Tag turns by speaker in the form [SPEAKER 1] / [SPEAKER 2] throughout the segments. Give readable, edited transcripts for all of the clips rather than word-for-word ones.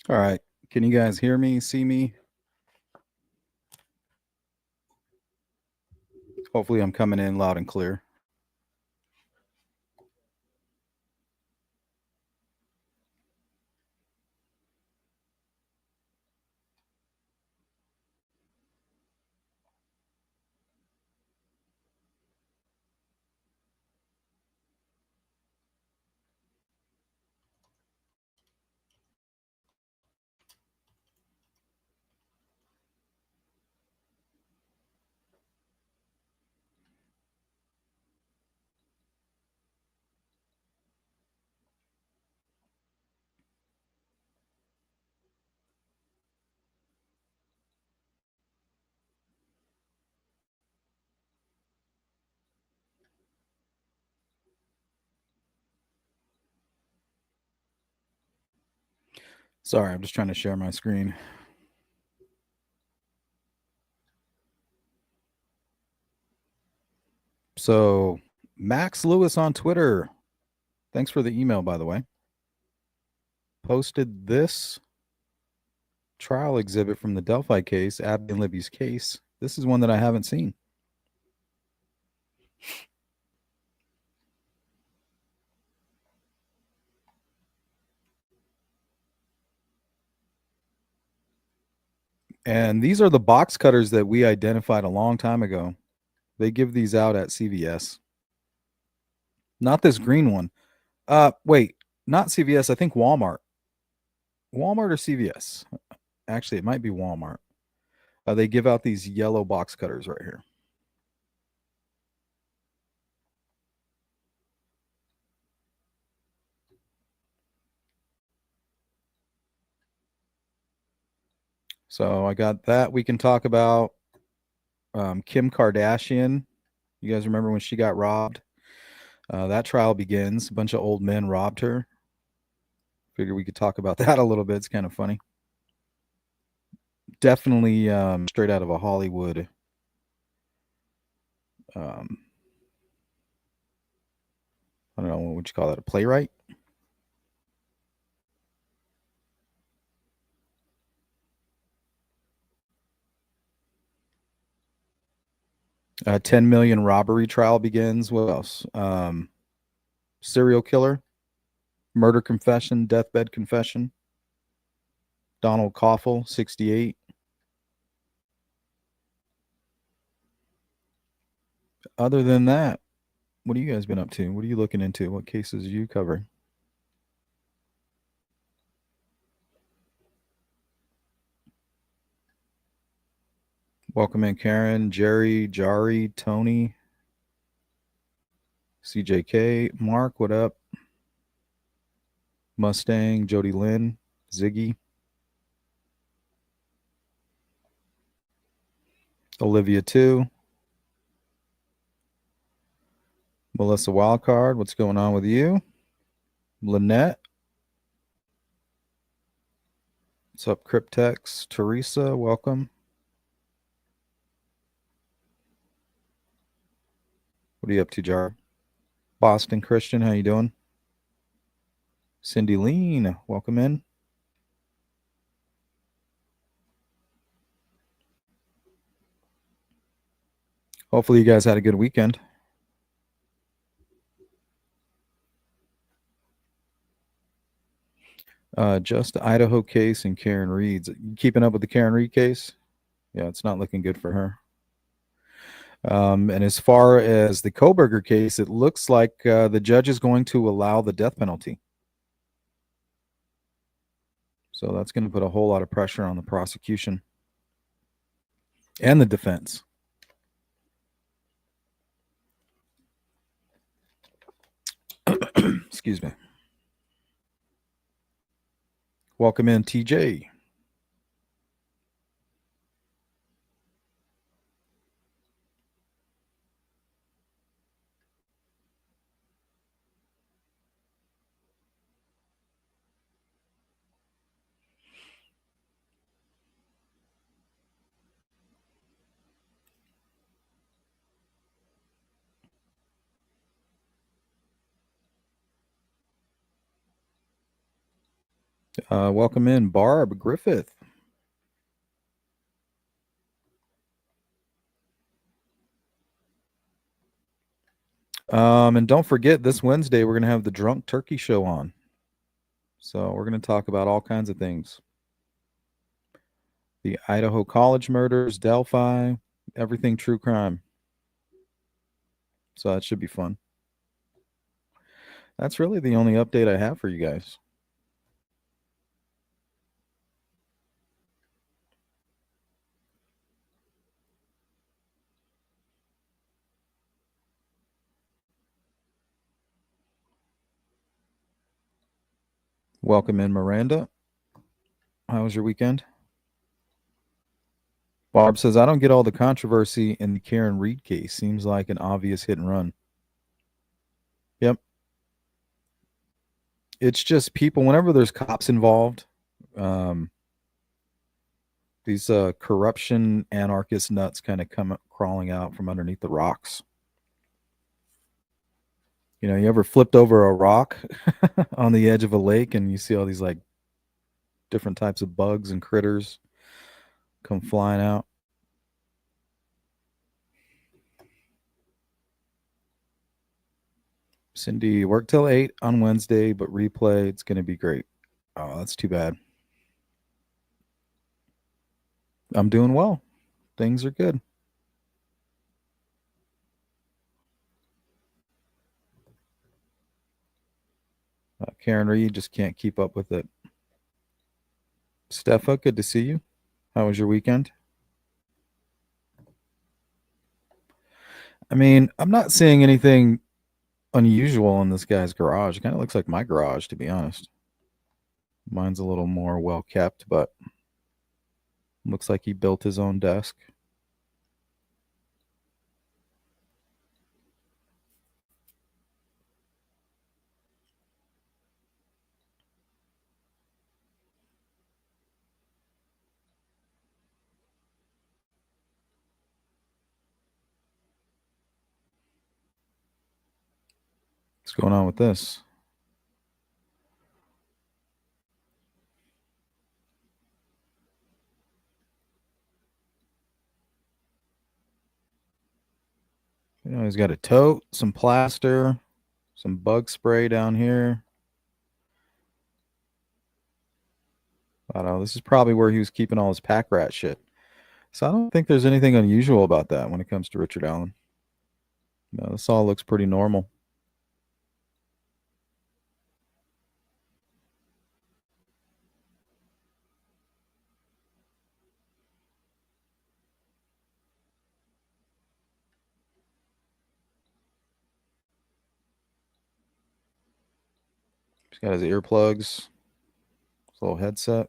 [SPEAKER 1] All right. Can you guys hear me, see me? Hopefully, I'm coming in loud and clear. Sorry, I'm just trying to share my screen. So, Max Lewis on Twitter. Thanks for the email, by the way. Posted this trial exhibit from the Delphi case, Abby and Libby's case. This is one that I haven't seen. And these are the box cutters that we identified a long time ago. They give these out at CVS. Not this green one. Wait, not CVS. I think Walmart. Walmart or CVS? Actually, it might be Walmart. They give out these yellow box cutters right here. So I got that. We can talk about Kim Kardashian. You guys remember when she got robbed? That trial begins. A bunch of old men robbed her. Figure we could talk about that a little bit. It's kind of funny. Definitely straight out of a Hollywood. I don't know, what would you call that? A playwright? A 10 million robbery trial begins. What else? Serial killer, murder confession, deathbed confession. Donald Koffel, 68. Other than that, what have you guys been up to? What are you looking into? What cases are you covering? Welcome in, Karen, Jerry, Jari, Tony, CJK, Mark, what up? Mustang, Jody Lynn, Ziggy, Olivia, too. Melissa Wildcard, what's going on with you? Lynette, what's up, Cryptex? Teresa, welcome. What are you up to, Jar? Boston Christian, how you doing? Cindy Lean, welcome in. Hopefully you guys had a good weekend. Just Idaho case and Karen Reed's. Keeping up with the Karen Reed case? Yeah, it's not looking good for her. And as far as the Koberger case, it looks like the judge is going to allow the death penalty. So that's going to put a whole lot of pressure on the prosecution and the defense. Excuse me. Welcome in, TJ. Welcome in, Barb Griffith. And don't forget, this Wednesday we're going to have the Drunk Turkey Show on. So we're going to talk about all kinds of things: the Idaho college murders, Delphi, everything true crime. So that should be fun. That's really the only update I have for you guys. Welcome in, Miranda. How was your weekend? Barb says, I don't get all the controversy in the Karen Reed case. Seems like an obvious hit and run. Yep. It's just people, whenever there's cops involved, um, these corruption anarchist nuts kind of come crawling out from underneath the rocks. You ever flipped over a rock on the edge of a lake and you see all these like different types of bugs and critters come flying out? Cindy, work till 8 on Wednesday, but replay, it's going to be great. Oh, that's too bad. I'm doing well. Things are good. Karen Reed just can't keep up with it. Steffa, good to see you. How was your weekend? I mean, I'm not seeing anything unusual in this guy's garage. It kind of looks like my garage, to be honest. Mine's a little more well kept, but looks like he built his own desk. What's going on with this? He's got a tote, some plaster, some bug spray down here. I don't know. This is probably where he was keeping all his pack rat shit. So I don't think there's anything unusual about that when it comes to Richard Allen. No, this all looks pretty normal. He's got his earplugs, his little headset.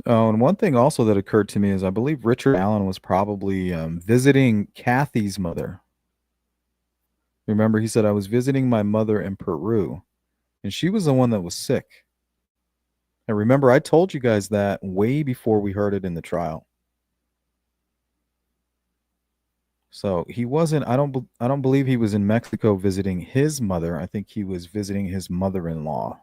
[SPEAKER 1] Oh, and one thing also that occurred to me is I believe Richard Allen was probably visiting Kathy's mother. Remember, he said, I was visiting my mother in Peru, and she was the one that was sick. And remember, I told you guys that way before we heard it in the trial. So he wasn't. I don't believe he was in Mexico visiting his mother. I think he was visiting his mother-in-law.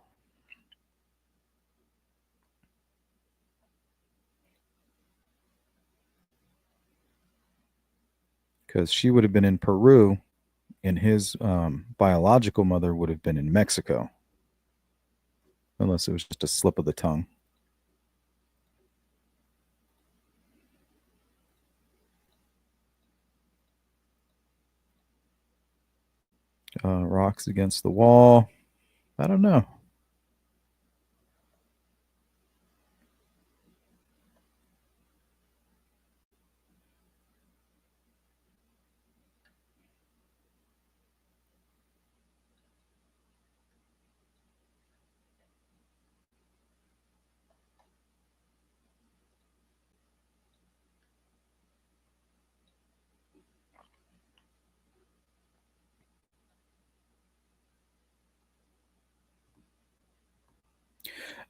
[SPEAKER 1] Because she would have been in Peru, and his biological mother would have been in Mexico, unless it was just a slip of the tongue. Rocks against the wall. I don't know.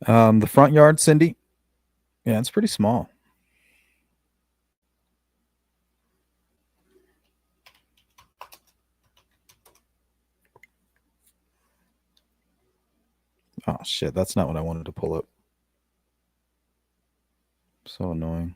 [SPEAKER 1] The front yard, Cindy. Yeah, it's pretty small. Oh shit, that's not what I wanted to pull up. So annoying.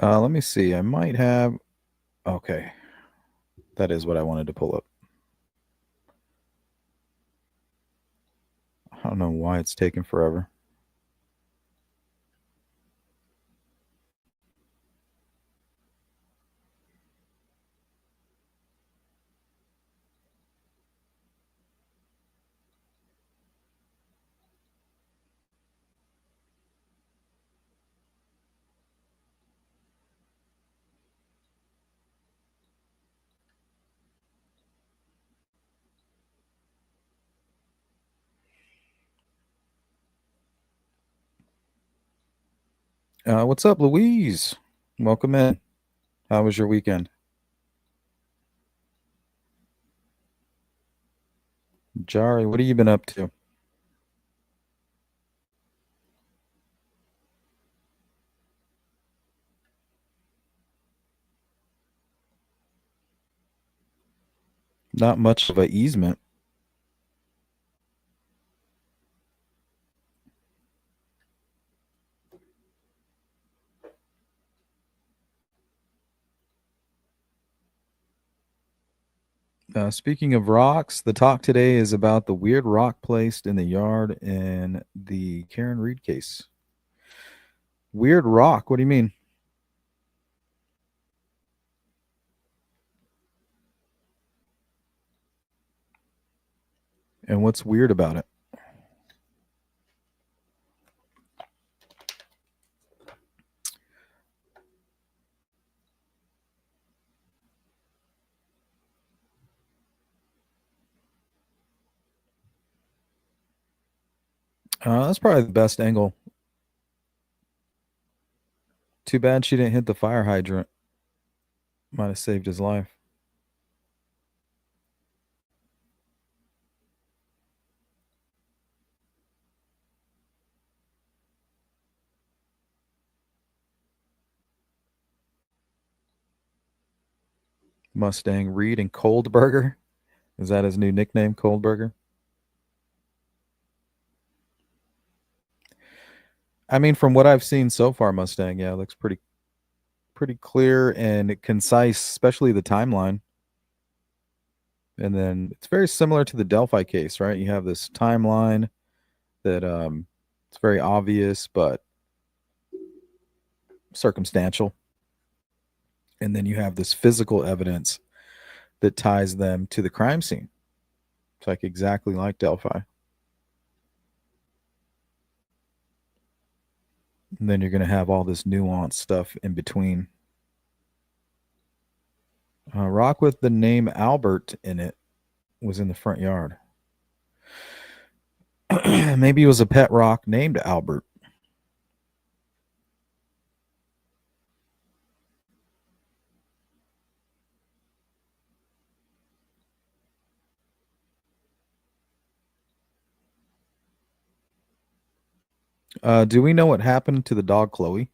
[SPEAKER 1] Let me see. I might have. Okay, that is what I wanted to pull up. I don't know why it's taking forever. What's up, Louise? Welcome in. How was your weekend? Jari, what have you been up to? Not much of a easement. Speaking of rocks, the talk today is about the weird rock placed in the yard in the Karen Reed case. Weird rock? What do you mean? And what's weird about it? That's probably the best angle. Too bad she didn't hit the fire hydrant. Might have saved his life. Mustang Reed and Cold Burger. Is that his new nickname, Cold Burger? I mean, from what I've seen so far, Mustang, yeah, looks pretty clear and concise, especially the timeline. And then it's very similar to the Delphi case, right? You have this timeline that it's very obvious but circumstantial. And then you have this physical evidence that ties them to the crime scene. It's like exactly like Delphi. And then you're going to have all this nuanced stuff in between. Rock with the name Albert in it was in the front yard. Maybe it was a pet rock named Albert. Do we know what happened to the dog Chloe?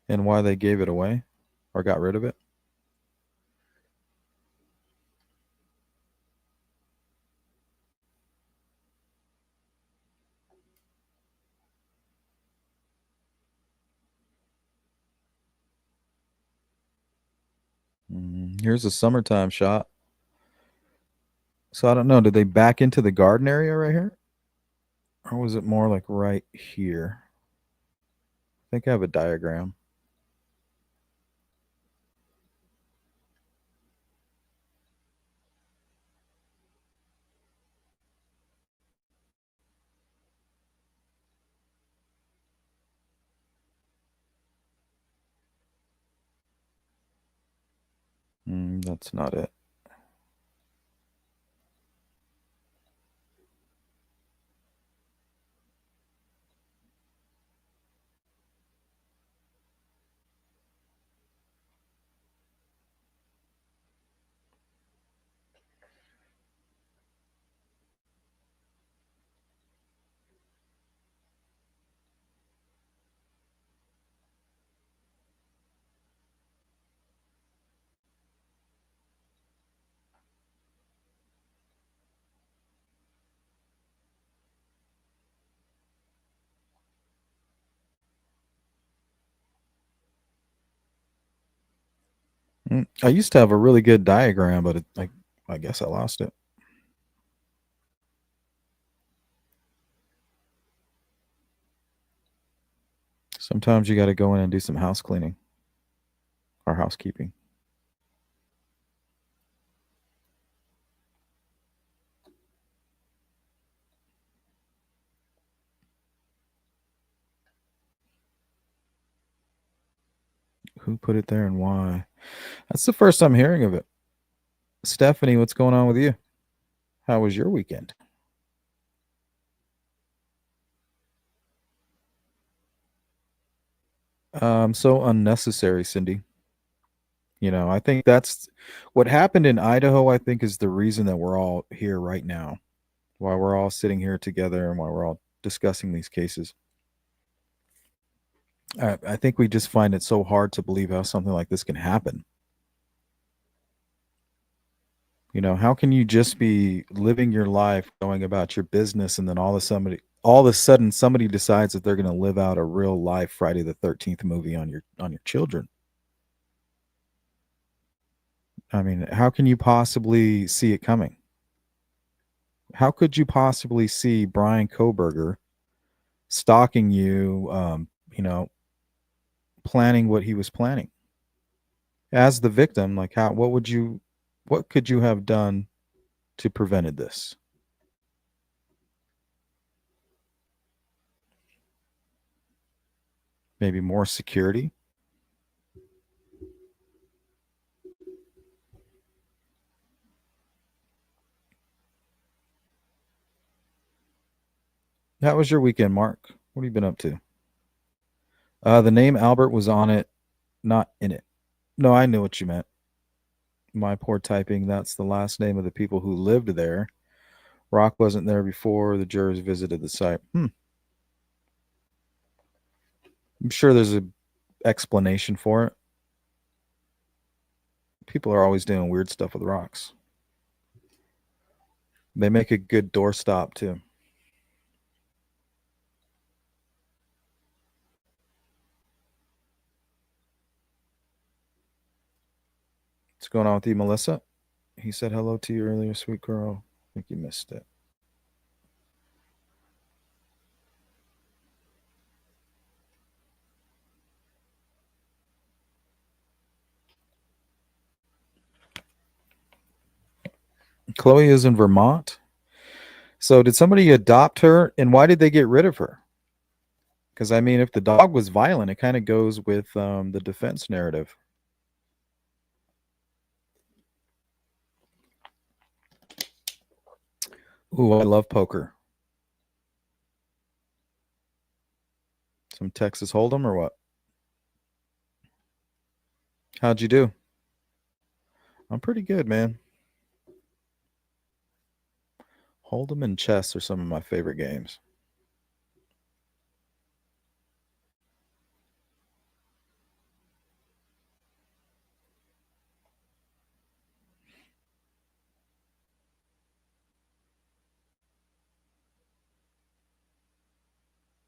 [SPEAKER 1] And why they gave it away or got rid of it? Here's a summertime shot. So I don't know. Did they back into the garden area right here? Or was it more like right here? I think I have a diagram. That's not it. I used to have a really good diagram, but I guess I lost it. Sometimes you got to go in and do some house cleaning or housekeeping. Who put it there and why? That's the first I'm hearing of it. Stephanie, what's going on with you? How was your weekend? So unnecessary, Cindy. I think that's what happened in Idaho. I think is the reason that we're all here right now, why we're all sitting here together and why we're all discussing these cases. I think we just find it so hard to believe how something like this can happen. How can you just be living your life, going about your business, and then all of a sudden, somebody decides that they're going to live out a real life Friday the 13th movie on your children? I mean, how can you possibly see it coming? How could you possibly see Brian Koberger stalking you? Planning what he was planning as the victim. Like, what could you have done to prevented this? Maybe more security. How was your weekend, Mark? What have you been up to? The name Albert was on it, not in it. No, I knew what you meant. My poor typing. That's the last name of the people who lived there. Rock wasn't there before the jurors visited the site. I'm sure there's a explanation for it. People are always doing weird stuff with rocks. They make a good doorstop too. What's going on with you, Melissa? He said hello to you earlier, sweet girl. I think you missed it. Chloe is in Vermont. So did somebody adopt her, and why did they get rid of her? Because I mean, if the dog was violent, it kind of goes with the defense narrative. Ooh, I love poker. Some Texas Hold'em or what? How'd you do? I'm pretty good, man. Hold'em and chess are some of my favorite games.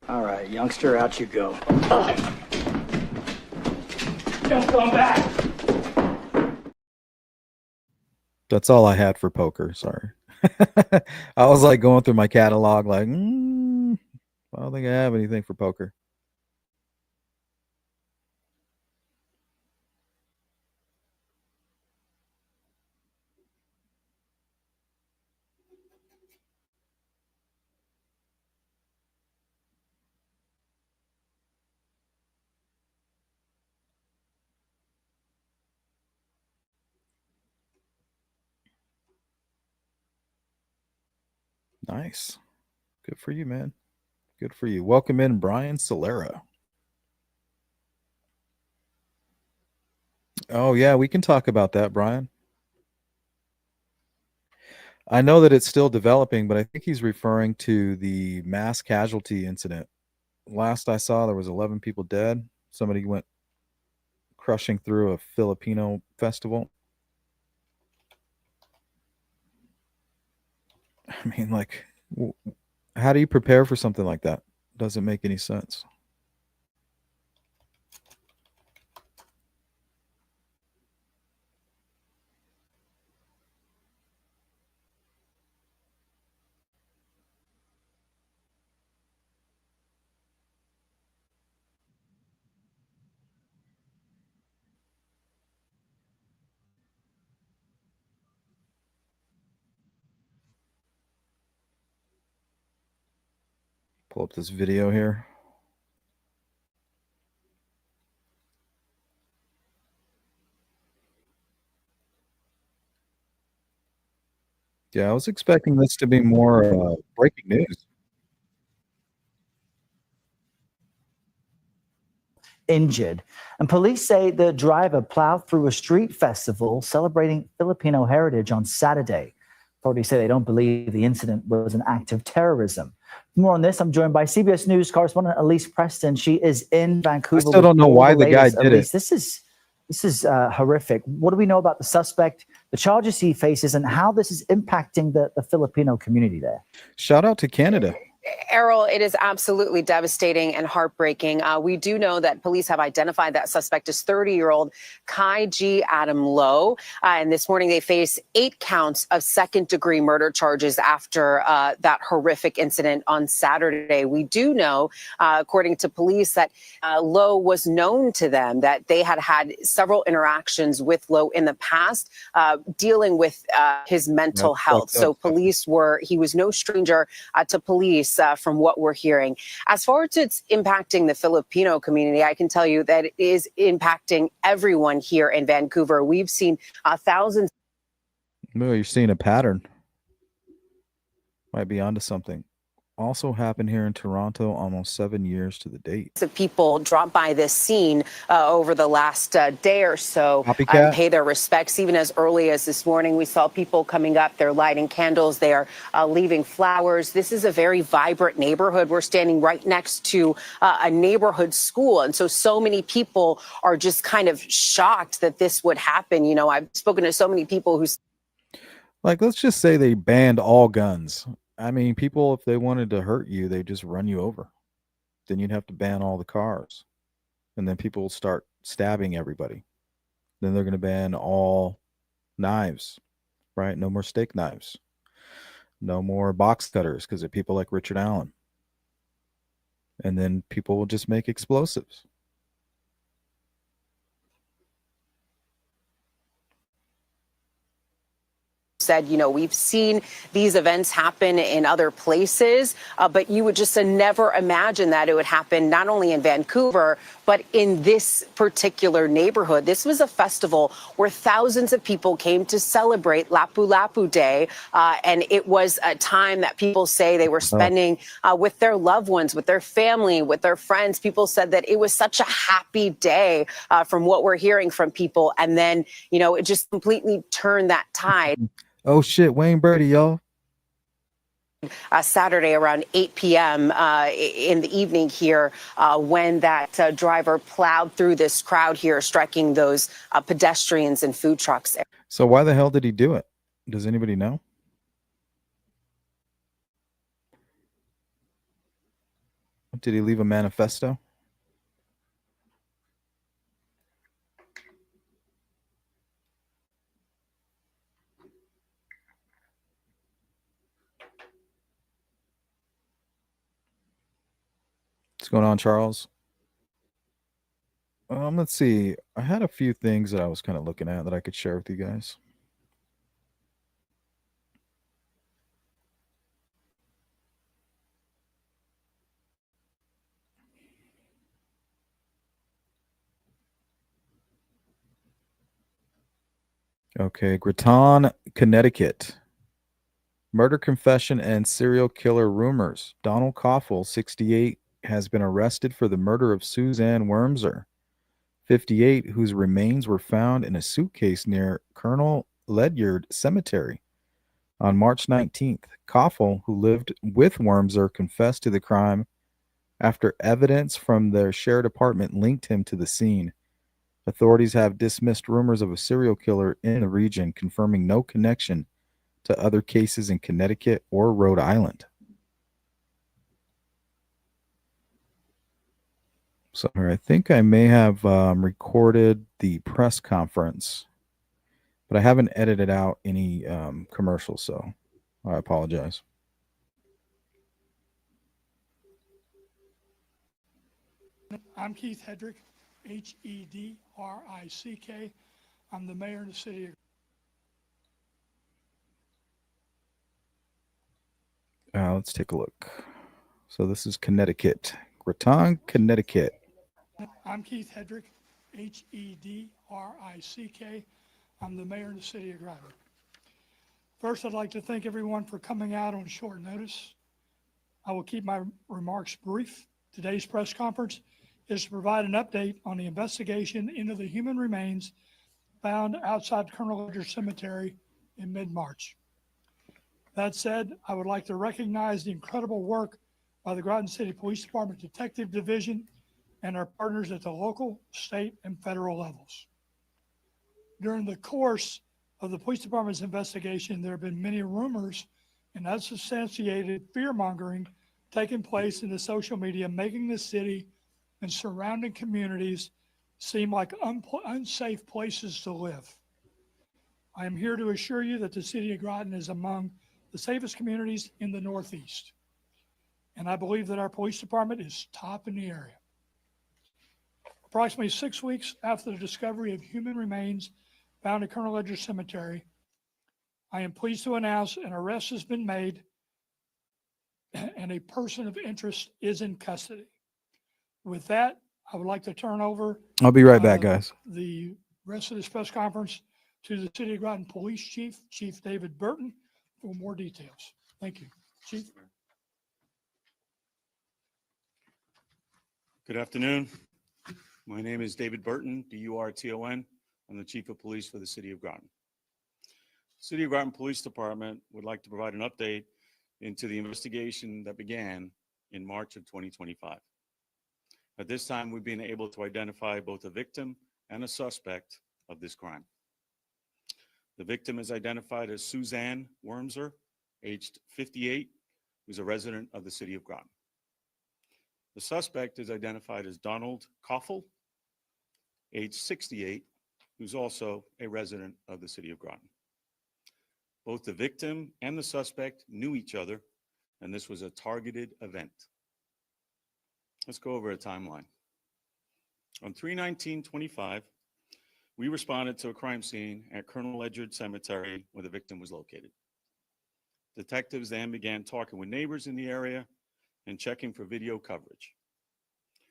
[SPEAKER 2] All right, youngster, out you go. Don't come back.
[SPEAKER 1] That's all I had for poker. Sorry. I was like going through my catalog, like, I don't think I have anything for poker. Nice. Good for you, man. Good for you. Welcome in, Brian Solera. Oh, yeah, we can talk about that, Brian. I know that it's still developing, but I think he's referring to the mass casualty incident. Last I saw, there was 11 people dead. Somebody went crushing through a Filipino festival. I mean, like, how do you prepare for something like that? Doesn't make any sense. Pull up this video here. Yeah, I was expecting this to be more breaking news.
[SPEAKER 3] Injured. And police say the driver plowed through a street festival celebrating Filipino heritage on Saturday. Authorities say they don't believe the incident was an act of terrorism. For more on this, I'm joined by CBS News correspondent Elise Preston. She is in Vancouver.
[SPEAKER 1] I still don't know why the guy did
[SPEAKER 3] Elise,
[SPEAKER 1] it.
[SPEAKER 3] this is horrific. What do we know about the suspect, the charges he faces, and how this is impacting the Filipino community there?
[SPEAKER 1] Shout out to Canada.
[SPEAKER 4] Errol, it is absolutely devastating and heartbreaking. We do know that police have identified that suspect as 30-year-old Kai G. Adam Lowe. And this morning they face 8 counts of second-degree murder charges after that horrific incident on Saturday. We do know, according to police, that Lowe was known to them, that they had had several interactions with Lowe in the past, dealing with his mental health. So he was no stranger to police. From what we're hearing. As far as it's impacting the Filipino community, I can tell you that it is impacting everyone here in Vancouver. We've seen thousands.
[SPEAKER 1] No, you're seeing a pattern. Might be onto something. Also happened here in Toronto almost 7 years to the date.
[SPEAKER 4] Of people drop by this scene over the last day or so and pay their respects. Even as early as this morning, we saw people coming up. They're lighting candles. They are leaving flowers. This is a very vibrant neighborhood. We're standing right next to a neighborhood school. And so many people are just kind of shocked that this would happen. You know, I've spoken to so many people who...
[SPEAKER 1] Like, let's just say they banned all guns. I mean, people, if they wanted to hurt you, they just run you over. Then you'd have to ban all the cars. And then people will start stabbing everybody. Then they're going to ban all knives, right? No more steak knives. No more box cutters because of people like Richard Allen. And then people will just make explosives.
[SPEAKER 4] Said, you know, we've seen these events happen in other places, but you would just never imagine that it would happen not only in Vancouver, but in this particular neighborhood. This was a festival where thousands of people came to celebrate Lapu-Lapu Day, and it was a time that people say they were spending with their loved ones, with their family, with their friends. People said that it was such a happy day from what we're hearing from people. And then, you know, it just completely turned that tide.
[SPEAKER 1] Oh, shit, Wayne Brady, y'all.
[SPEAKER 4] Saturday around 8 p.m. In the evening here when that driver plowed through this crowd here, striking those pedestrians and food trucks.
[SPEAKER 1] So why the hell did he do it? Does anybody know? Did he leave a manifesto? What's going on, Charles? Let's see. I had a few things that I was kind of looking at that I could share with you guys. Okay, Groton, Connecticut. Murder confession and serial killer rumors. Donald Koffel, 68, has been arrested for the murder of Suzanne Wormser, 58, whose remains were found in a suitcase near Colonel Ledyard Cemetery. On March 19th, Koffel, who lived with Wormser, confessed to the crime after evidence from their shared apartment linked him to the scene. Authorities have dismissed rumors of a serial killer in the region, confirming no connection to other cases in Connecticut or Rhode Island. So I think I may have recorded the press conference, but I haven't edited out any commercials, so I apologize.
[SPEAKER 5] I'm Keith Hedrick, Hedrick. I'm the mayor of the city of
[SPEAKER 1] Let's take a look. So this is Connecticut, Groton, Connecticut.
[SPEAKER 5] I'm Keith Hedrick, Hedrick. I'm the mayor of the city of Groton. First, I'd like to thank everyone for coming out on short notice. I will keep my remarks brief. Today's press conference is to provide an update on the investigation into the human remains found outside Colonel Ledyard Cemetery in mid-March. That said, I would like to recognize the incredible work by the Groton City Police Department Detective Division and our partners at the local, state, and federal levels. During the course of the police department's investigation, there have been many rumors and unsubstantiated fear-mongering taking place in the social media, making the city and surrounding communities seem like unsafe places to live. I am here to assure you that the city of Groton is among the safest communities in the Northeast. And I believe that our police department is top in the area. Approximately 6 weeks after the discovery of human remains found at Colonel Ledyard Cemetery, I am pleased to announce an arrest has been made and a person of interest is in custody. With that, I would like to turn over
[SPEAKER 1] I'll be right back, guys.
[SPEAKER 5] the rest of this press conference to the City of Groton Police Chief, Chief David Burton, for more details. Thank you. Chief.
[SPEAKER 6] Good afternoon. My name is David Burton, B-U-R-T-O-N. I'm the Chief of Police for the City of Groton. City of Groton Police Department would like to provide an update into the investigation that began in March of 2025. At this time, we've been able to identify both a victim and a suspect of this crime. The victim is identified as Suzanne Wormser, aged 58, who's a resident of the City of Groton. The suspect is identified as Donald Koffel, age 68, who's also a resident of the City of Groton. Both the victim and the suspect knew each other, and this was a targeted event. Let's go over a timeline. On 3/19/25, we responded to a crime scene at Colonel Ledyard Cemetery where the victim was located. Detectives then began talking with neighbors in the area and checking for video coverage,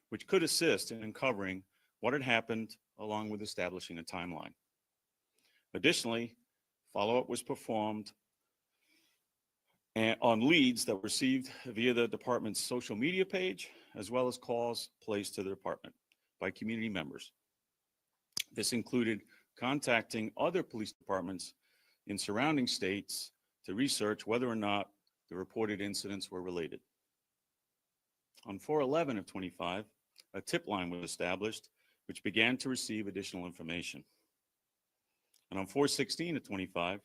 [SPEAKER 6] which could assist in uncovering what had happened along with establishing a timeline. Additionally, follow-up was performed on leads that were received via the department's social media page, as well as calls placed to the department by community members. This included contacting other police departments in surrounding states to research whether or not the reported incidents were related. On 4/11/25, a tip line was established, which began to receive additional information. And on 4/16/25,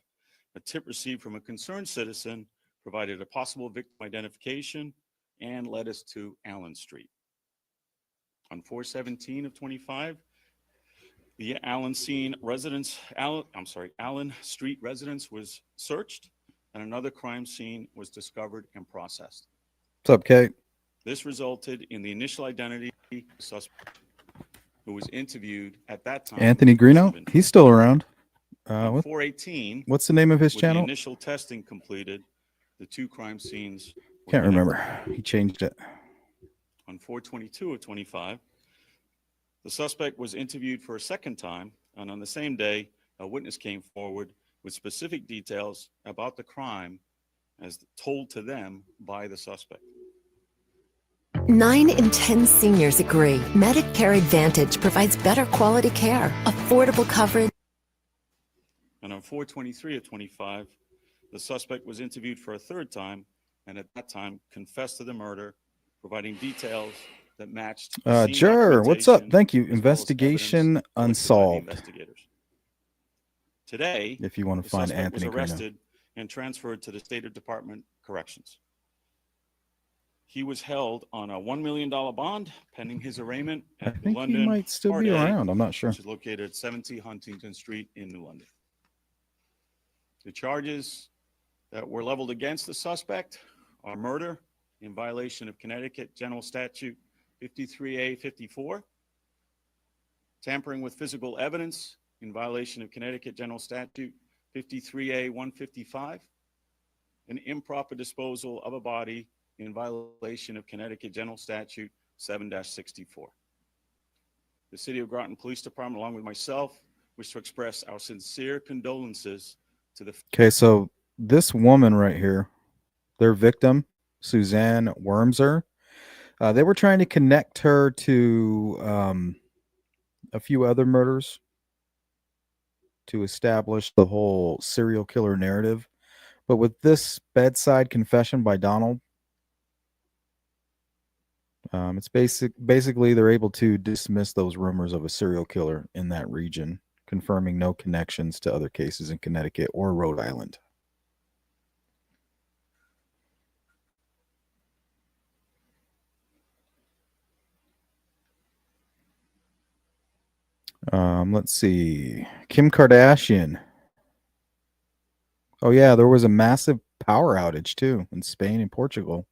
[SPEAKER 6] a tip received from a concerned citizen provided a possible victim identification and led us to Allen Street. On 4/17/25, the Allen Street residence was searched, and another crime scene was discovered and processed.
[SPEAKER 1] What's up, Kate?
[SPEAKER 6] This resulted in the initial identity of the suspect, who was interviewed at that time.
[SPEAKER 1] Anthony Greeno? He's still around.
[SPEAKER 6] On 4/18,
[SPEAKER 1] what's the name of his
[SPEAKER 6] with
[SPEAKER 1] channel?
[SPEAKER 6] the initial testing completed, the two crime scenes were
[SPEAKER 1] Can't
[SPEAKER 6] connected.
[SPEAKER 1] remember. He changed it.
[SPEAKER 6] On 4/22/25, the suspect was interviewed for a second time, and on the same day, a witness came forward with specific details about the crime as told to them by the suspect.
[SPEAKER 7] 9 in 10 seniors agree Medicare Advantage provides better quality care, affordable coverage.
[SPEAKER 6] And on 4/23 of 25, the suspect was interviewed for a third time, and at that time confessed to the murder, providing details that matched scene
[SPEAKER 1] Juror, what's up?
[SPEAKER 6] documentation
[SPEAKER 1] Thank you.
[SPEAKER 6] as well as
[SPEAKER 1] Investigation
[SPEAKER 6] evidence collected by the
[SPEAKER 1] unsolved.
[SPEAKER 6] investigators. Today,
[SPEAKER 1] If you want
[SPEAKER 6] the
[SPEAKER 1] to find
[SPEAKER 6] suspect was
[SPEAKER 1] Anthony Carino.
[SPEAKER 6] arrested and transferred to the State Department Corrections. He was held on a $1 million bond pending his arraignment
[SPEAKER 1] I
[SPEAKER 6] at the
[SPEAKER 1] think
[SPEAKER 6] London
[SPEAKER 1] he might still
[SPEAKER 6] Part
[SPEAKER 1] be
[SPEAKER 6] A,
[SPEAKER 1] around. I'm not sure.
[SPEAKER 6] which is located at 70 Huntington Street in New London. The charges that were leveled against the suspect are murder in violation of Connecticut General Statute 53A54, tampering with physical evidence in violation of Connecticut General Statute 53A155, and improper disposal of a body in violation of Connecticut General Statute 7-64. The City of Groton Police Department, along with myself, wish to express our sincere condolences to the...
[SPEAKER 1] Okay, so this woman right here, their victim, Suzanne Wormser, they were trying to connect her to a few other murders to establish the whole serial killer narrative. But with this bedside confession by Donald, it's basically they're able to dismiss those rumors of a serial killer in that region, confirming no connections to other cases in Connecticut or Rhode Island. Let's see. Kim Kardashian. Oh yeah, there was a massive power outage too in Spain and Portugal.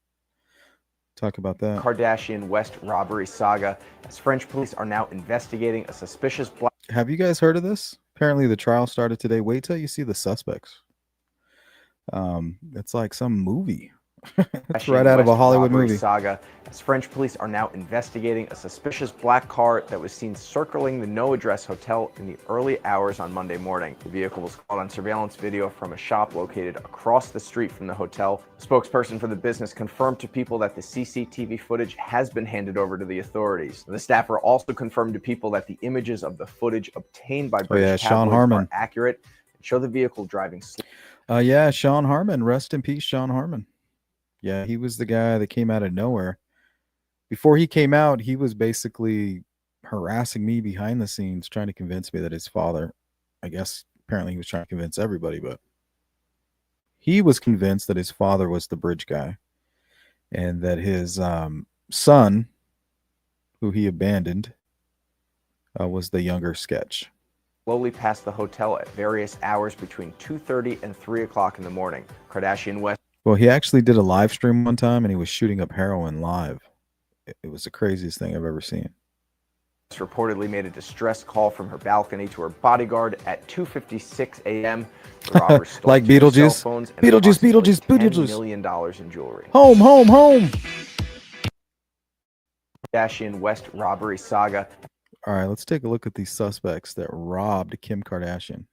[SPEAKER 1] Talk about that.
[SPEAKER 8] Kardashian West robbery saga, as French police are now investigating a suspicious black...
[SPEAKER 1] Have you guys heard of this? Apparently the trial started today. Wait till you see the suspects. It's like some movie. It's right out of a Hollywood movie.
[SPEAKER 8] Saga, as French police are now investigating a suspicious black car that was seen circling the no address hotel in the early hours on Monday morning. The vehicle was caught on surveillance video from a shop located across the street from the hotel. A spokesperson for the business confirmed to People that the CCTV footage has been handed over to the authorities. The staffer also confirmed to People that the images of the footage obtained by British
[SPEAKER 1] Sean
[SPEAKER 8] tabloids
[SPEAKER 1] Harmon
[SPEAKER 8] are accurate and show the vehicle driving
[SPEAKER 1] yeah, Sean Harmon. Rest in peace, Sean Harmon. Yeah, he was the guy that came out of nowhere. Before he came out, he was basically harassing me behind the scenes, trying to convince me that his father, I guess apparently he was trying to convince everybody, but he was convinced that his father was the bridge guy and that his son, who he abandoned, was the younger sketch.
[SPEAKER 8] Slowly past the hotel at various hours between 2:30 and 3 o'clock in the morning. Kardashian West...
[SPEAKER 1] Well, he actually did a live stream one time and he was shooting up heroin live. It was the craziest thing I've ever seen.
[SPEAKER 8] Reportedly made a distress call from her balcony to her bodyguard at 2:56 a.m. The robbers stole
[SPEAKER 1] like
[SPEAKER 8] 2
[SPEAKER 1] Beetlejuice.
[SPEAKER 8] cell phones and
[SPEAKER 1] Beetlejuice.
[SPEAKER 8] $10 million in jewelry.
[SPEAKER 1] Home.
[SPEAKER 8] Kardashian West robbery saga.
[SPEAKER 1] All right, let's take a look at these suspects that robbed Kim Kardashian.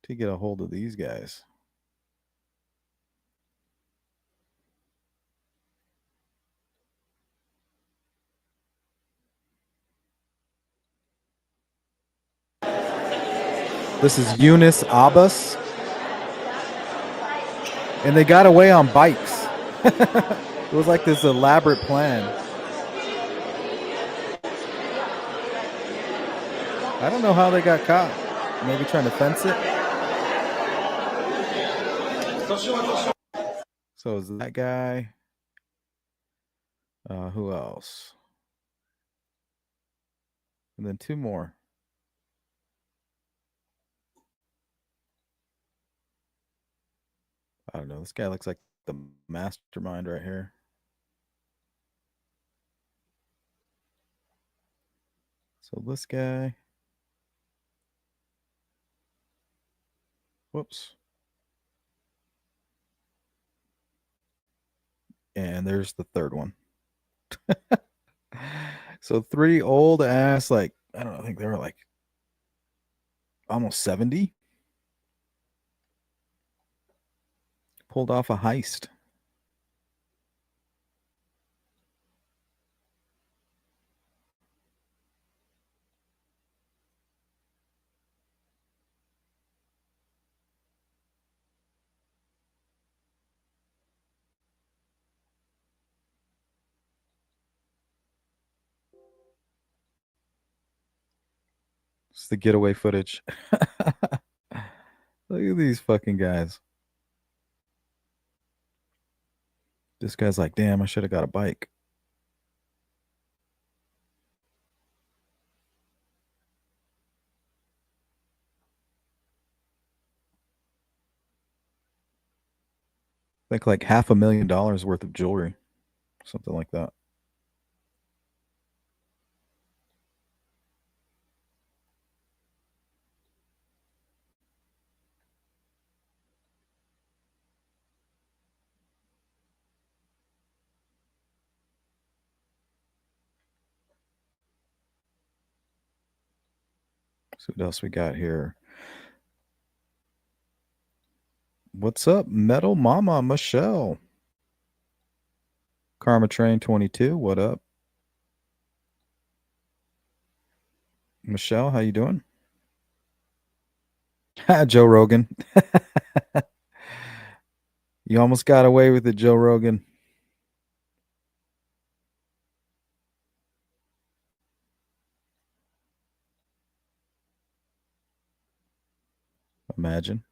[SPEAKER 1] To get a hold of these guys. This is Eunice Abbas. And they got away on bikes. It was like this elaborate plan. I don't know how they got caught. Maybe trying to fence it. So is that guy? Who else? And then 2 more. I don't know. This guy looks like the mastermind right here. So this guy. Whoops. And there's the third one. So 3 old ass, like, I don't know, I think they were like almost 70. Pulled off a heist. It's the getaway footage. Look at these fucking guys. This guy's like, damn, I should have got a bike. I think like $500,000 worth of jewelry. Something like that. So what else we got here? What's up, Metal Mama Michelle? Karma Train 22, what up? Michelle, how you doing? Joe Rogan. You almost got away with it, Joe Rogan. Imagine.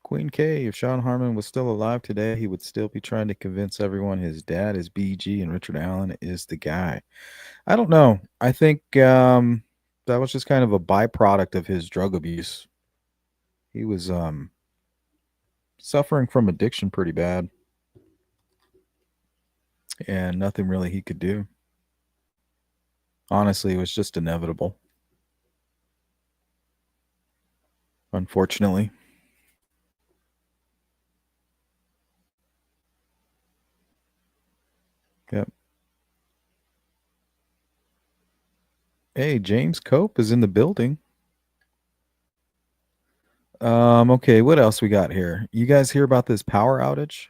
[SPEAKER 1] Queen K, if Sean Harmon was still alive today, he would still be trying to convince everyone his dad is BG and Richard Allen is the guy. I don't know. I think that was just kind of a byproduct of his drug abuse. He was suffering from addiction pretty bad. And nothing really he could do. Honestly, it was just inevitable. Unfortunately. Yep. Hey, James Cope is in the building. Okay, what else we got here? You guys hear about this power outage?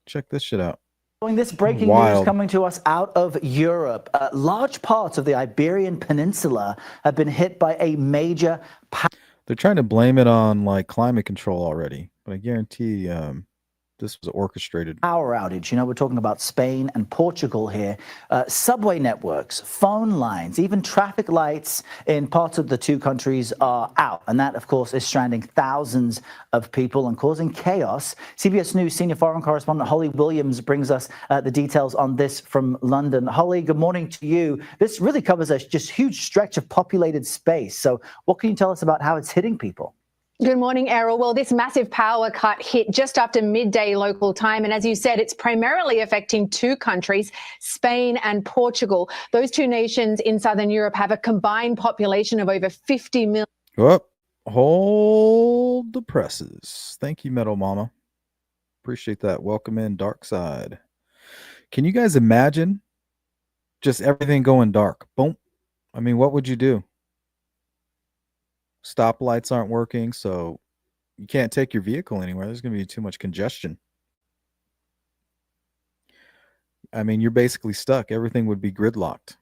[SPEAKER 1] Check this shit out.
[SPEAKER 3] This breaking news coming to us out of Europe. Large parts of the Iberian Peninsula have been hit by a major
[SPEAKER 1] They're trying to blame it on like climate control already, but I guarantee this was orchestrated.
[SPEAKER 3] Power outage. You know, we're talking about Spain and Portugal here. Subway networks, phone lines, even traffic lights in parts of the two countries are out. And that, of course, is stranding thousands of people and causing chaos. CBS News senior foreign correspondent Holly Williams brings us the details on this from London. Holly, good morning to you. This really covers a just huge stretch of populated space. So what can you tell us about how it's hitting people?
[SPEAKER 9] Good morning, Errol. Well, this massive power cut hit just after midday local time. And as you said, it's primarily affecting two countries, Spain and Portugal. Those two nations in southern Europe have a combined population of over 50 million.
[SPEAKER 1] Oh, hold the presses. Thank you, Metal Mama. Appreciate that. Welcome in, Dark Side. Can you guys imagine just everything going dark? Boom. I mean, what would you do? Stoplights aren't working, so you can't take your vehicle anywhere. There's going to be too much congestion. I mean, you're basically stuck. Everything would be gridlocked.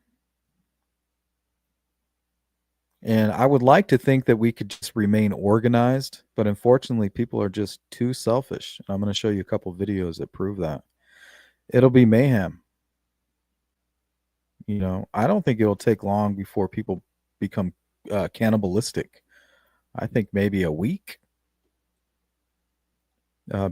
[SPEAKER 1] And I would like to think that we could just remain organized, but unfortunately, people are just too selfish. I'm going to show you a couple videos that prove that. It'll be mayhem. You know, I don't think it'll take long before people become cannibalistic. I think maybe a week.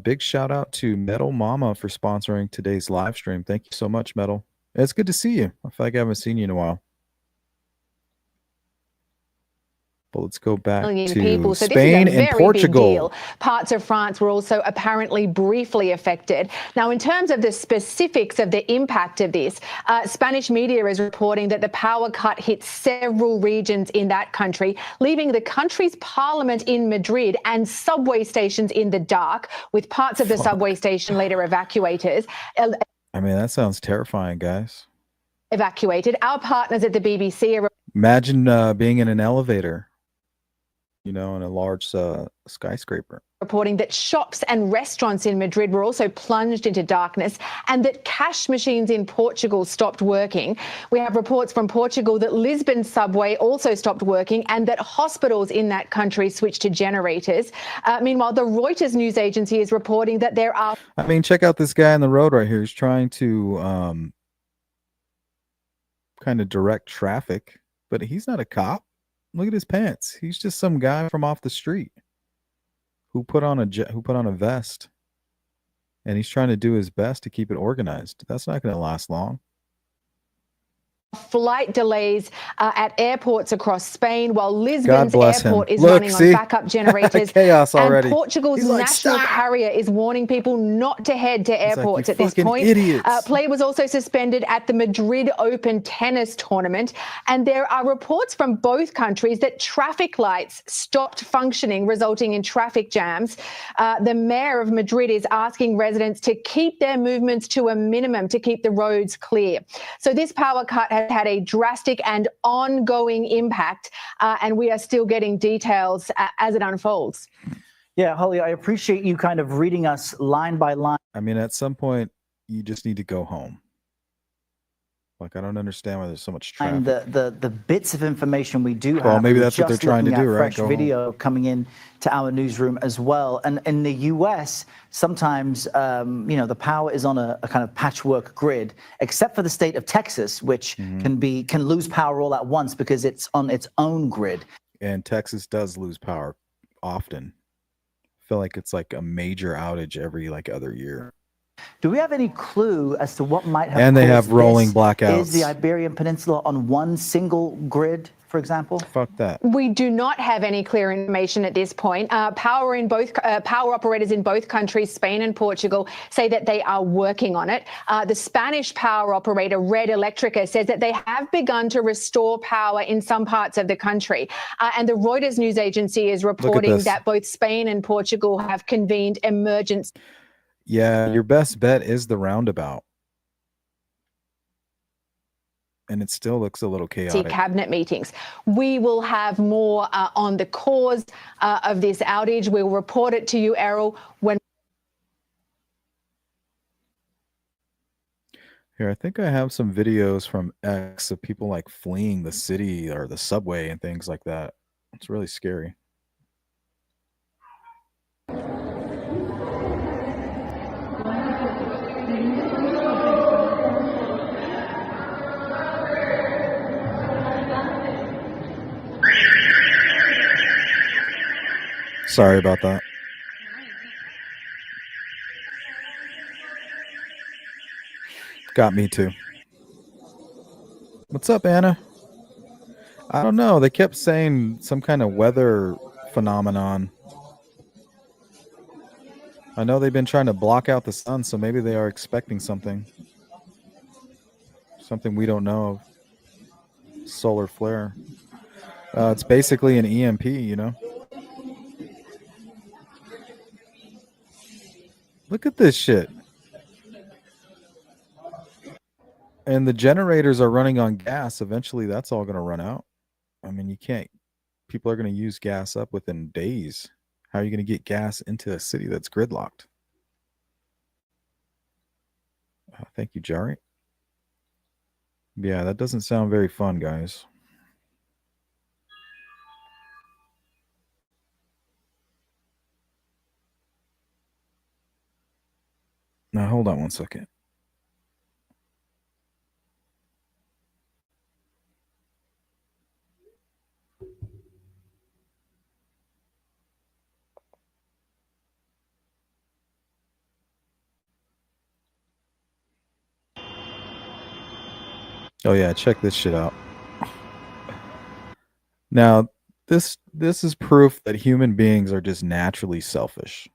[SPEAKER 1] Big shout out to Metal Mama for sponsoring today's live stream. Thank you so much, Metal. It's good to see you. I feel like I haven't seen you in a while. But let's go back to
[SPEAKER 9] people. So
[SPEAKER 1] Spain
[SPEAKER 9] this is a
[SPEAKER 1] and
[SPEAKER 9] very
[SPEAKER 1] Portugal.
[SPEAKER 9] Big deal. Parts of France were also apparently briefly affected. Now, in terms of the specifics of the impact of this, Spanish media is reporting that the power cut hit several regions in that country, leaving the country's parliament in Madrid and subway stations in the dark, with parts of the subway station later evacuated.
[SPEAKER 1] I mean, that sounds terrifying, guys.
[SPEAKER 9] Our partners at the BBC are...
[SPEAKER 1] Imagine being in an elevator in a large skyscraper.
[SPEAKER 9] Reporting that shops and restaurants in Madrid were also plunged into darkness and that cash machines in Portugal stopped working. We have reports from Portugal that Lisbon's subway also stopped working and that hospitals in that country switched to generators. Meanwhile, the Reuters news agency is reporting that there are...
[SPEAKER 1] I mean, check out this guy on the road right here. He's trying to kind of direct traffic, but he's not a cop. Look at his pants. He's just some guy from off the street who put on a vest, and he's trying to do his best to keep it organized. That's not going to last long.
[SPEAKER 9] Flight delays at airports across Spain, while Lisbon's airport is
[SPEAKER 1] Look,
[SPEAKER 9] running on backup generators.
[SPEAKER 1] Chaos already.
[SPEAKER 9] And Portugal's national carrier is warning people not to head to airports at this point. Play was also suspended at the Madrid Open tennis tournament. And there are reports from both countries that traffic lights stopped functioning, resulting in traffic jams. The mayor of Madrid is asking residents to keep their movements to a minimum to keep the roads clear. So this power cut has had a drastic and ongoing impact, and we are still getting details as it unfolds.
[SPEAKER 3] Yeah, Holly, I appreciate you kind of reading us line by line.
[SPEAKER 1] I mean, at some point, you just need to go home. Like, I don't understand why there's so much traffic.
[SPEAKER 3] And the bits of information we do have.
[SPEAKER 1] Well, maybe that's what they're trying to do, right?
[SPEAKER 3] Fresh video coming in to our newsroom as well. And in the U.S., sometimes, the power is on a kind of patchwork grid, except for the state of Texas, which can lose power all at once because it's on its own grid.
[SPEAKER 1] And Texas does lose power often. I feel like it's like a major outage every other year.
[SPEAKER 3] Do we have any clue as to what might have?
[SPEAKER 1] And they have rolling blackouts.
[SPEAKER 3] Is the Iberian Peninsula on one single grid, for example?
[SPEAKER 1] Fuck that.
[SPEAKER 9] We do not have any clear information at this point. Power operators in both countries, Spain and Portugal, say that they are working on it. The Spanish power operator, Red Electrica, says that they have begun to restore power in some parts of the country. And the Reuters news agency is reporting that both Spain and Portugal have convened emergency.
[SPEAKER 1] Yeah, your best bet is the roundabout. And it still looks a little chaotic.
[SPEAKER 9] Cabinet meetings. We will have more on the cause of this outage. We'll report it to you, Errol, when...
[SPEAKER 1] Here, I think I have some videos from X of people fleeing the city or the subway and things like that. It's really scary. Sorry about that. Got me too. What's up, Anna? I don't know. They kept saying some kind of weather phenomenon. I know they've been trying to block out the sun, so maybe they are expecting something. Something we don't know of. Solar flare. It's basically an EMP, Look at this shit. And the generators are running on gas. Eventually, that's all going to run out. I mean, people are going to use gas up within days. How are you going to get gas into a city that's gridlocked? Thank you, Jari. Yeah, that doesn't sound very fun, guys. Now, hold on one second. Oh yeah, check this shit out. Now, this is proof that human beings are just naturally selfish.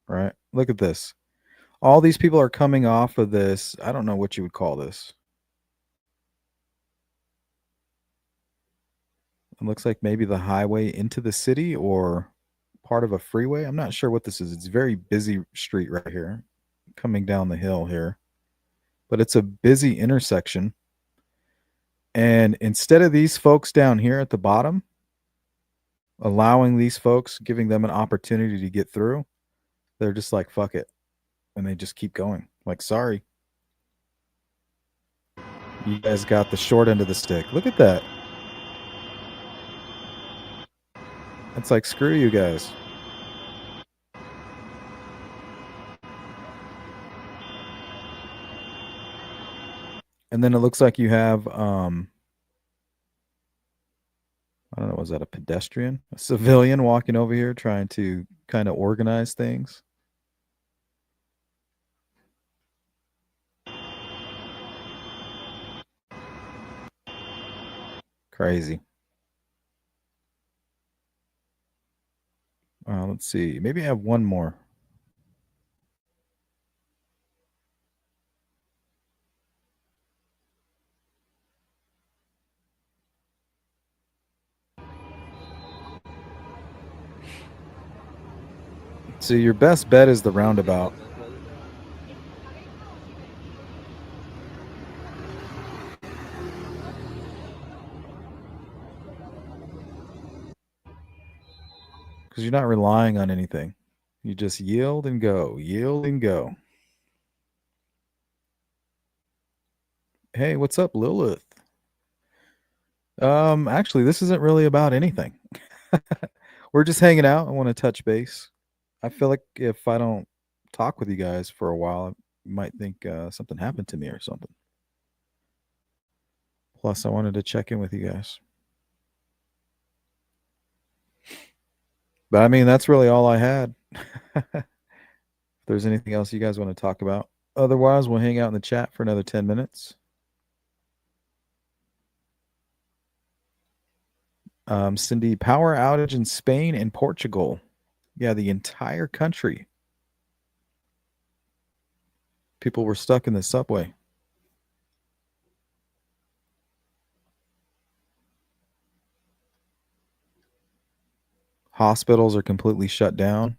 [SPEAKER 1] Right? Look at this. All these people are coming off of this. I don't know what you would call this. It looks like maybe the highway into the city or part of a freeway. I'm not sure what this is. It's a very busy street right here, coming down the hill here. But it's a busy intersection. And instead of these folks down here at the bottom, allowing these folks, giving them an opportunity to get through, they're just like, fuck it. And they just keep going. Like, sorry. You guys got the short end of the stick. Look at that. It's like, screw you guys. And then it looks like you have, I don't know, was that a pedestrian? A civilian walking over here trying to kind of organize things? Crazy. Let's see. Maybe I have one more. So your best bet is the roundabout. Because you're not relying on anything. You just yield and go, yield and go. Hey, what's up, Lilith? Actually, this isn't really about anything. We're just hanging out. I want to touch base. I feel like if I don't talk with you guys for a while, you might think something happened to me or something. Plus, I wanted to check in with you guys. But I mean, that's really all I had. If there's anything else you guys want to talk about. Otherwise, we'll hang out in the chat for another 10 minutes. Cindy, power outage in Spain and Portugal. Yeah, the entire country. People were stuck in the subway. Hospitals are completely shut down.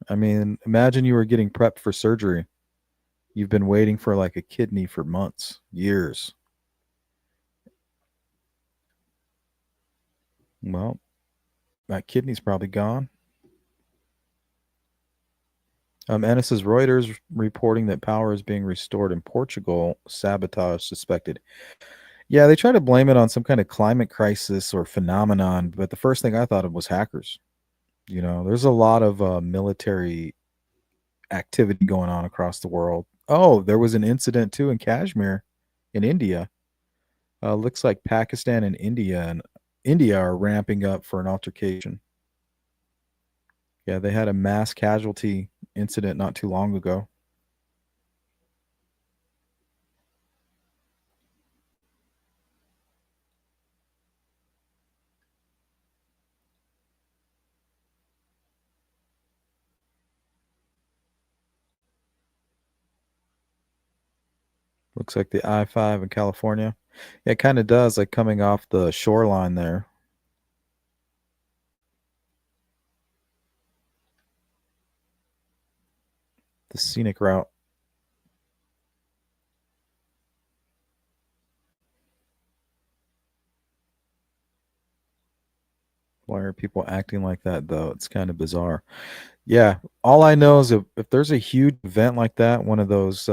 [SPEAKER 1] I mean, imagine you were getting prepped for surgery. You've been waiting for like a kidney for months, years. Well, that kidney's probably gone. Ennis' Reuters reporting that power is being restored in Portugal. Sabotage suspected. Yeah, they try to blame it on some kind of climate crisis or phenomenon, but the first thing I thought of was hackers. You know, there's a lot of military activity going on across the world. Oh, there was an incident too in Kashmir, in India. Looks like Pakistan and India are ramping up for an altercation. Yeah, they had a mass casualty incident not too long ago. Looks like the I-5 in California. Yeah, it kind of does, like coming off the shoreline there. The scenic route. Why are people acting like that, though? It's kind of bizarre. Yeah, all I know is if there's a huge event like that, one of those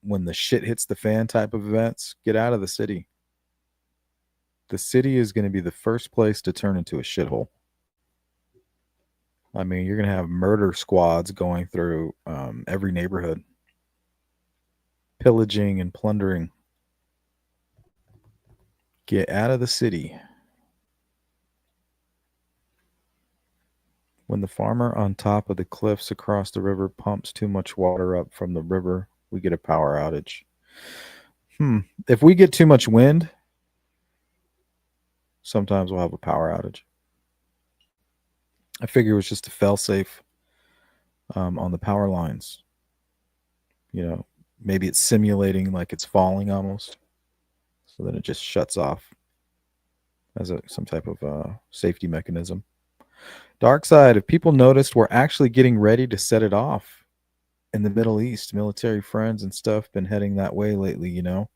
[SPEAKER 1] when the shit hits the fan type of events, get out of the city. The city is going to be the first place to turn into a shithole. I mean, you're going to have murder squads going through every neighborhood, pillaging and plundering. Get out of the city. When the farmer on top of the cliffs across the river pumps too much water up from the river, we get a power outage. If we get too much wind, sometimes we'll have a power outage. I figure it was just a fail-safe on the power lines. You know, maybe it's simulating like it's falling almost. So then it just shuts off as some type of safety mechanism. Dark side, if people noticed, we're actually getting ready to set it off in the Middle East. Military friends and stuff been heading that way lately, you know.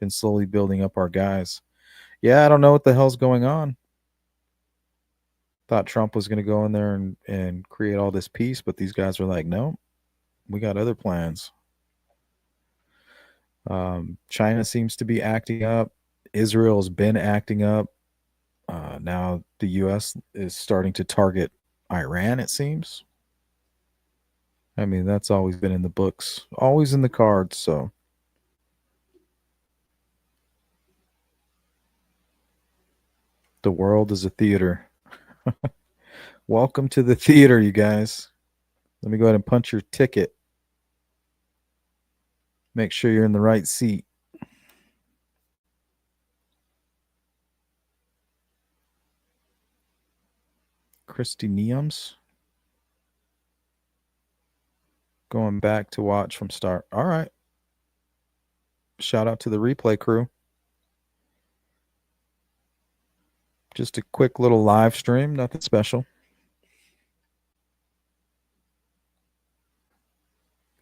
[SPEAKER 1] Been slowly building up our guys. Yeah, I don't know what the hell's going on. Thought Trump was going to go in there and create all this peace, but these guys were like, no, we got other plans. China seems to be acting up. Israel's been acting up. Now the U.S. is starting to target Iran, it seems. I mean, that's always been in the books, always in the cards, so. The world is a theater. Welcome to the theater, you guys. Let me go ahead and punch your ticket. Make sure you're in the right seat. Christy Neums. Going back to watch from start. All right. Shout out to the replay crew. Just a quick little live stream, nothing special.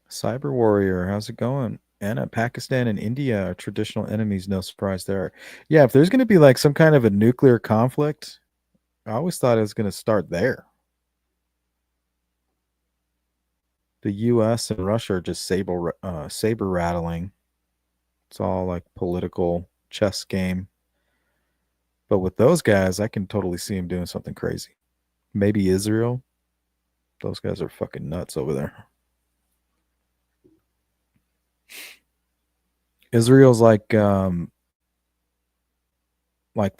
[SPEAKER 1] Cyber Warrior, how's it going? Anna, Pakistan and India are traditional enemies, no surprise there. Yeah, if there's going to be like some kind of a nuclear conflict, I always thought it was going to start there. The U.S. and Russia are just saber rattling. It's all like political chess game. But with those guys, I can totally see them doing something crazy. Maybe Israel. Those guys are fucking nuts over there. Israel's like the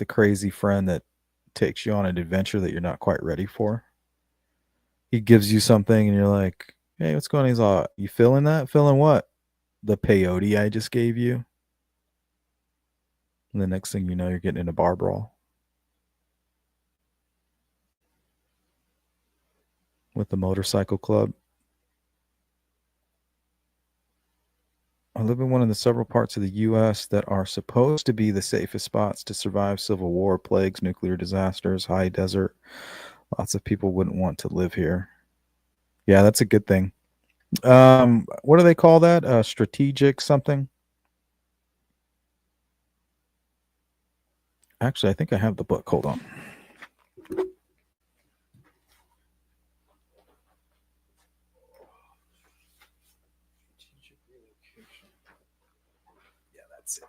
[SPEAKER 1] crazy friend that takes you on an adventure that you're not quite ready for. He gives you something and you're like, hey, what's going on? He's all, you feeling that? Feeling what? The peyote I just gave you. And the next thing you know, you're getting in a bar brawl. With the motorcycle club. I live in one of the several parts of the U.S. that are supposed to be the safest spots to survive civil war, plagues, nuclear disasters, high desert. Lots of people wouldn't want to live here. Yeah, that's a good thing. What do they call that? Strategic something? Actually, I think I have the book. Hold on. Yeah, that's it.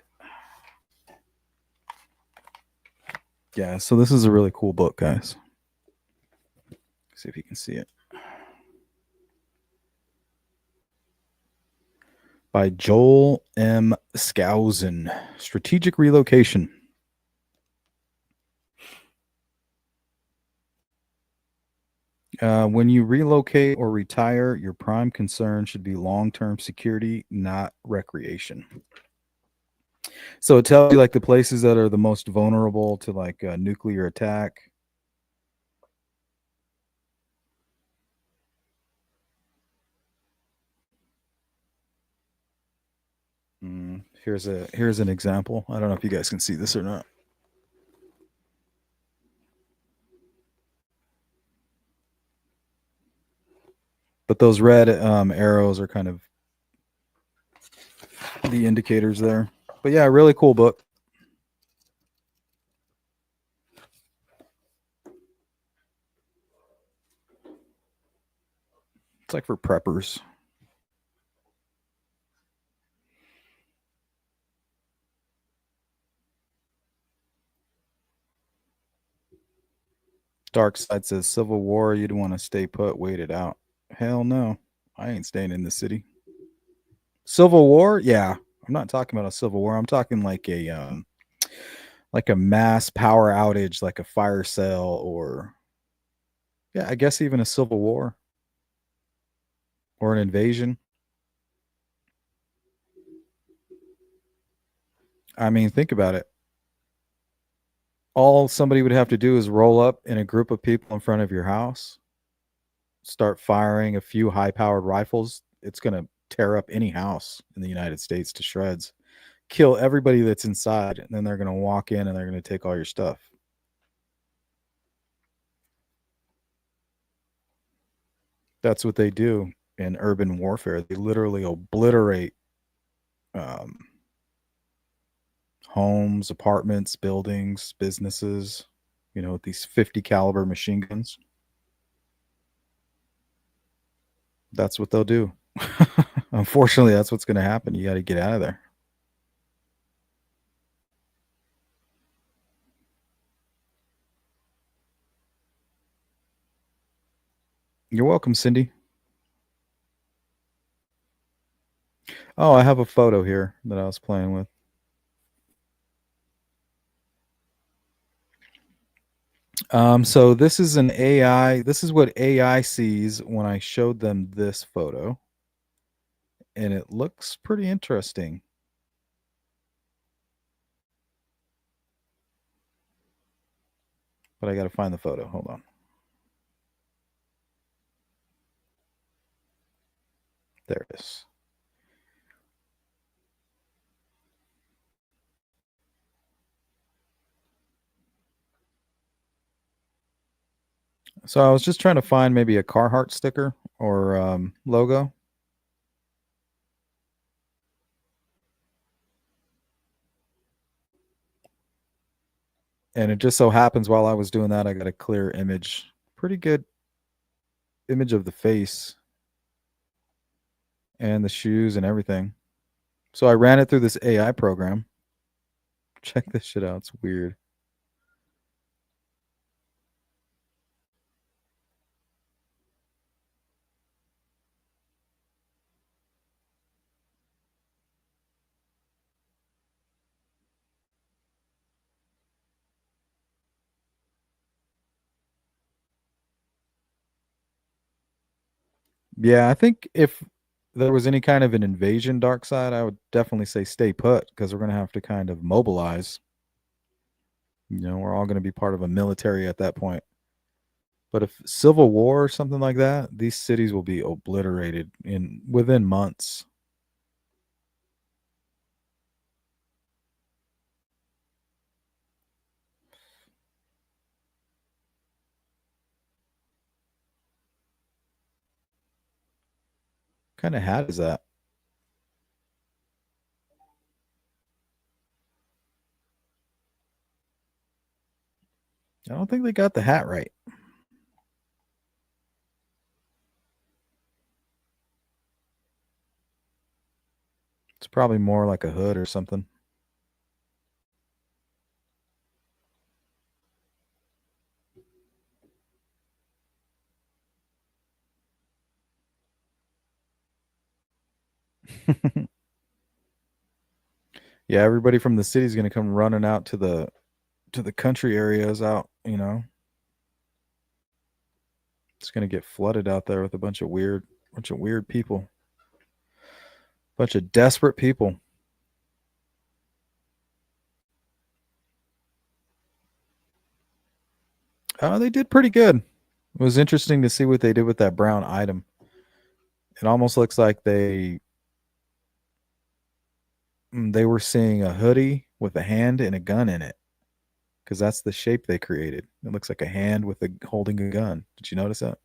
[SPEAKER 1] Yeah, so this is a really cool book, guys. See if you can see it. By Joel M. Skousen. Strategic Relocation. When you relocate or retire, your prime concern should be long-term security, not recreation. So it tells you like the places that are the most vulnerable to like a nuclear attack. Here's an example. I don't know if you guys can see this or not. But those red arrows are kind of the indicators there. But yeah, really cool book. It's like for preppers. Dark Side says Civil War, you'd want to stay put, wait it out. Hell no. I ain't staying in the city. Civil War? Yeah. I'm not talking about a civil war. I'm talking like a mass power outage, like a fire sale, or yeah, I guess even a civil war or an invasion. I mean, think about it. All somebody would have to do is roll up in a group of people in front of your house, start firing a few high-powered rifles. It's going to tear up any house in the United States to shreds, kill everybody that's inside, and then they're going to walk in and they're going to take all your stuff. That's what they do in urban warfare. They literally obliterate homes, apartments, buildings, businesses, with these 50 caliber machine guns. That's what they'll do. Unfortunately, that's what's going to happen. You got to get out of there. You're welcome, Cindy. Oh, I have a photo here that I was playing with. So this is an AI. This is what AI sees when I showed them this photo. And it looks pretty interesting. But I got to find the photo. Hold on. There it is. So I was just trying to find maybe a Carhartt sticker or logo. And it just so happens while I was doing that, I got a clear image. Pretty good image of the face and the shoes and everything. So I ran it through this AI program. Check this shit out. It's weird. Yeah, I think if there was any kind of an invasion dark side, I would definitely say stay put because we're going to have to kind of mobilize. We're all going to be part of a military at that point. But if civil war or something like that, these cities will be obliterated within months. What kind of hat is that? I don't think they got the hat right. It's probably more like a hood or something. Yeah, everybody from the city is going to come running out to the country areas out, It's going to get flooded out there with a bunch of weird people. Bunch of desperate people. They did pretty good. It was interesting to see what they did with that brown item. It almost looks like they were seeing a hoodie with a hand and a gun in it, because that's the shape they created. It looks like a hand with holding a gun. Did you notice that?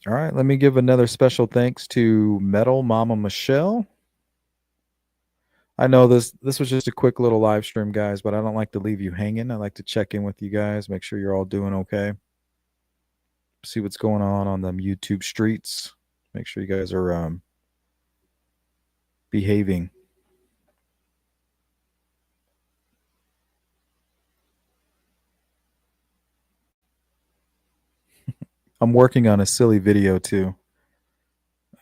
[SPEAKER 1] All right, let me give another special thanks to Metal Mama Michelle. I know this was just a quick little live stream, guys, but I don't like to leave you hanging. I like to check in with you guys, make sure you're all doing okay. See what's going on them YouTube streets. Make sure you guys are behaving. I'm working on a silly video too.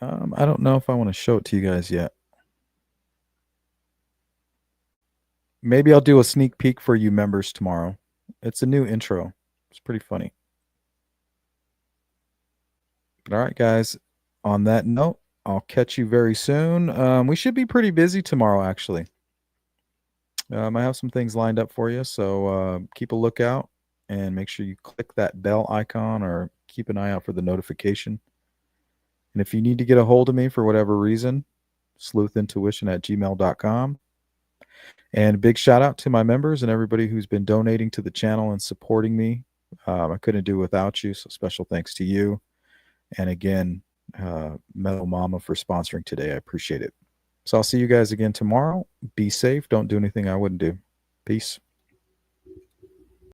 [SPEAKER 1] I don't know if I want to show it to you guys yet. Maybe I'll do a sneak peek for you members tomorrow. It's a new intro. It's pretty funny. But all right, guys. On that note, I'll catch you very soon. We should be pretty busy tomorrow, actually. I have some things lined up for you, so keep a lookout and make sure you click that bell icon or keep an eye out for the notification. And if you need to get a hold of me for whatever reason, sleuthintuition@gmail.com. And a big shout out to my members and everybody who's been donating to the channel and supporting me. I couldn't do it without you, so special thanks to you. And again, Metal Mama for sponsoring today. I appreciate it. So I'll see you guys again tomorrow. Be safe. Don't do anything I wouldn't do. Peace.